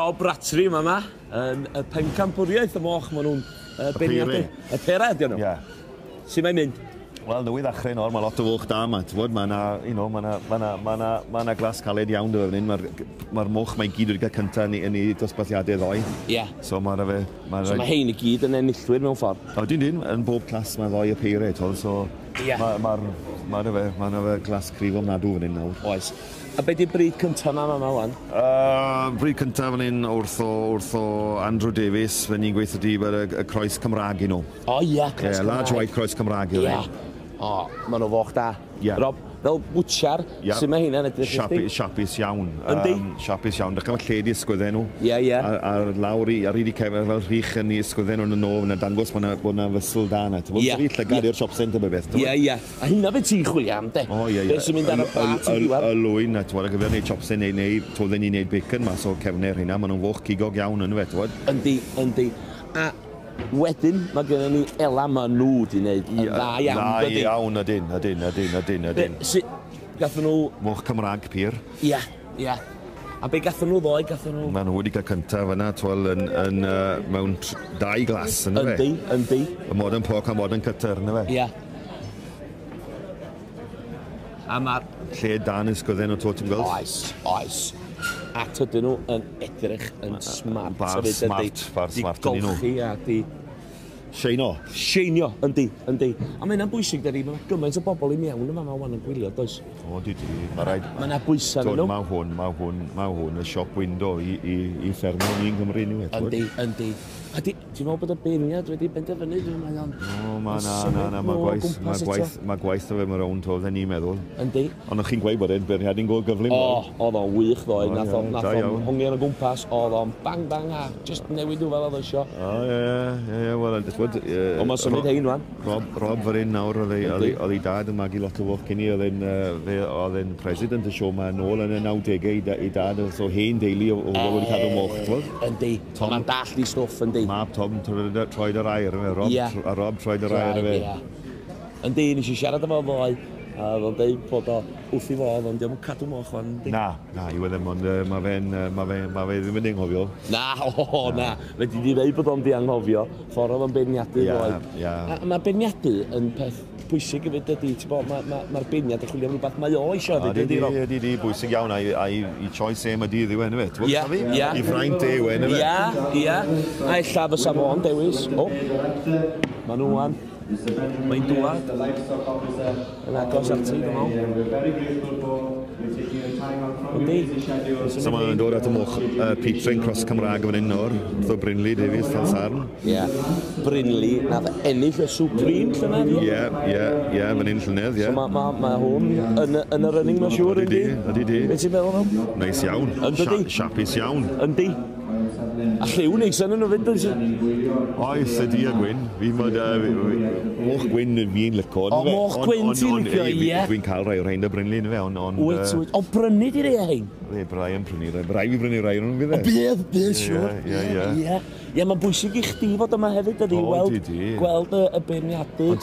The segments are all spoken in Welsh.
o Bratri yma, yn y Pencampwriaeth y Moch, maen nhw'n beirniadu. Y Parau ydyn nhw? Ie. Sut mae'n mynd? Wel, nwy ddechrau nawr, mae lot o fwch da yma. Mae glas caled iawn dy fan hyn. Mae'r moch mae'n gyd wedi cael cyntaf yn ei dosbarthiadau ddoi. Ie. So mae fe... So mae hein i gyd yn enillwyr mewn ffordd? O, dyn, yn bob clas mae ddoi y peiriau. So mae fe glas crif o'n nadw fan hyn nawr. Oes. A beth di bryd cyntaf yma wan? Bryd cyntaf fan hyn wrth o Andrew Davies, fe ni'n gweithio di y croes Cymraeg i nhw. O ia, croes Cymraeg. Large white croes Cymraeg i fe. O, maen nhw foch da. Rob, fel bwtsiar, sy'n mae hynna'n edrych i chdi? Siapus iawn. Yndi? Siapus iawn. Dych chi'n lled i ysgwydden nhw. Ie. Ar lawr i, ar wedi cefn fel rhych yn i ysgwydden nhw'n y nof, yna dangos bod yna fysl da yna. Ti'n fawr i llygad i'r shop centre beth. Ie. A hynna fe ti'n chwilio am, de? O, ie. Beth sy'n mynd ar y bat i diwedd? Y lwyn, a ti'n gyfer wneud shop centre neu toedden ni'n neud bacon mas o cefnir hynna. Maen nhw'n foch cigog iawn yn fe, ti'n fawr? Yndi. A wedyn, mae gennym ni Ela ma nhw wedi gwneud yn dda iawn. Dda iawn ydyn. Gathen nhw... Moch Cymraeg pyr. Ie. A be gathen nhw ddoi, gathen nhw? Mae nhw wedi cael cyntaf yna, mewn 2 glas, yna fe? Yndi. Y modern pork a modern cutter, yna fe? Ie. A mae'r... Lle dan ysgwydden o to, ti'n gweld? Oes. A tydyn nhw yn edrych yn smart. Bar smart yn nhw. Di golchi a di... Sheinio, yndi. A mae hynna'n bwysig, dydi, mae gymaint o bobl i mewn yma wan yn gwylio, does? O, di. Mae rhaid... Mae yna bwysa yn nhw. Mae hwn, y siop window i ffermio ni'n Gymru ni wedi. Yndi. A ti'n meddwl bod y beirniad wedi benderfynu? O, mae gwaith o fe mae rown to, dda ni'n meddwl. Yndi. Ond o'ch chi'n gweud bod e'n beirniad i'n go gyflym. O, oedd o'n wych ddoe. Nath o'n hongi yn y gwmpas. Oedd o'n bang a just newid nhw fel oedd eisiau. O, ie, wel, o, mae'n symud hein, wan. Rob fan hyn nawr, oedd ei dad yn magu lot o foch cyn i, oedd e'n president y siow ma nôl yn y 90au i dad, so hen deulu o wedi cadw moch, ti'n Yndi, mae'n dall i stwff, yndi. Mab Tom troed yr air, a Rob troed yr air. Yndi, nes i siarad efo ddoe, a fel dweud bod o wrth i fodd, ond diolch yn cadw moch fan. Na, i wedyn, ond mae fe ddim yn anghofio. Na, fe di dweud bod o'n di anghofio, ffordd o'n beirniadu ddoe. A mae beirniadu yn peth bwysig i fyd ydy, mae'r beirniad yn chwilio am rhywbeth mae o eisiau. Di, bwysig iawn, a'i choice em y dydd i wen, fe? I fraint e wen, fe? Ie. A illa fysa fo'n dewis. O, mae nhw wan. Mae'n dwad. Yn agos at ti, So mae'n dod at y moch Petrain Cross Cymraeg fan hyn nawr, wrth o Brynley Davies, fel sarn. Ie, Brynley, nath ennill y Supreme llynedd, ie? Ie, fan hyn llynedd, ie. So mae hwn yn y running, mae'n siŵr, yndi? Ydy. Beth ti'n meddwl nhw? Neis iawn. Siapus iawn. Yndi. A lliw neis yn nhw fynd, oes? Oes, ydy a gwyn. Moch gwyn fi'n licio. O, moch gwyn ti'n licio, ie? Dwi'n cael rai o'r rhain y Brynley yn fe, ond... O, brynu di rei ein? Rai yn prynu, rai fi brynu rai o'n fydd e. O, bydd, siwr. Ie, mae'n bwysig i chdi fod yma hefyd ydi, gweld y beirniadu. Ond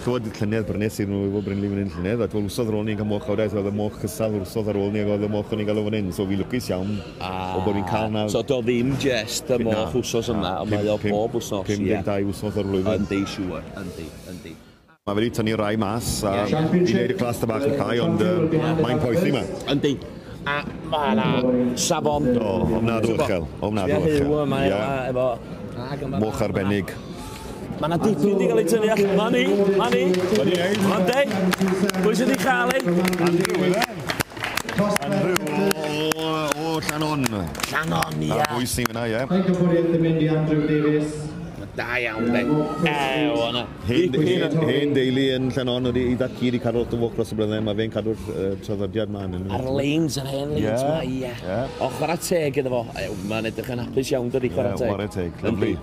twyd llynedd brynes i'n nhw efo Brynley fan hyn llynedd, a twyd wrsodd ar ôl ni'n cael moch awdau, oedd y moch cysal wrsodd ar ôl ni, ac oedd y moch o'n i'n gael o fan hyn, so fi lwcus iawn o bod fi'n cael na... So do ddim jest y moch wsos yma, ond mae o bob wsos, 52 wsos o'r flwyddyn. Yndi, siwr, yndi. Mae wedi tynnu rai mas, a i wneud y clas da bach yn cael, ond mae'n poethi yma. Yndi. A mae yna safon... O, ofnadw uchel. Moch arbennig. Mae yna dipyn di gael ei tynnu allan. Ma ni. Mande. Pwy sydd wedi cael ei? Andrew. O, Llanon. Llanon, ia. A bwys ni fyna, ie. Pencampwriaeth yn mynd i Andrew Davies. Da iawn, de. Ona. Hen deulu yn Llanon wedi i ddat cyd i cadw lot o foch dros y bryddau, mae fe'n cadw'r traddodiad ma. Ar lanes, yr hen lanes ma, ia. O, chwarae teg iddo fo. Mae'n edrych yn hapus iawn, dydi chwarae teg. Chwarae teg, lyflu.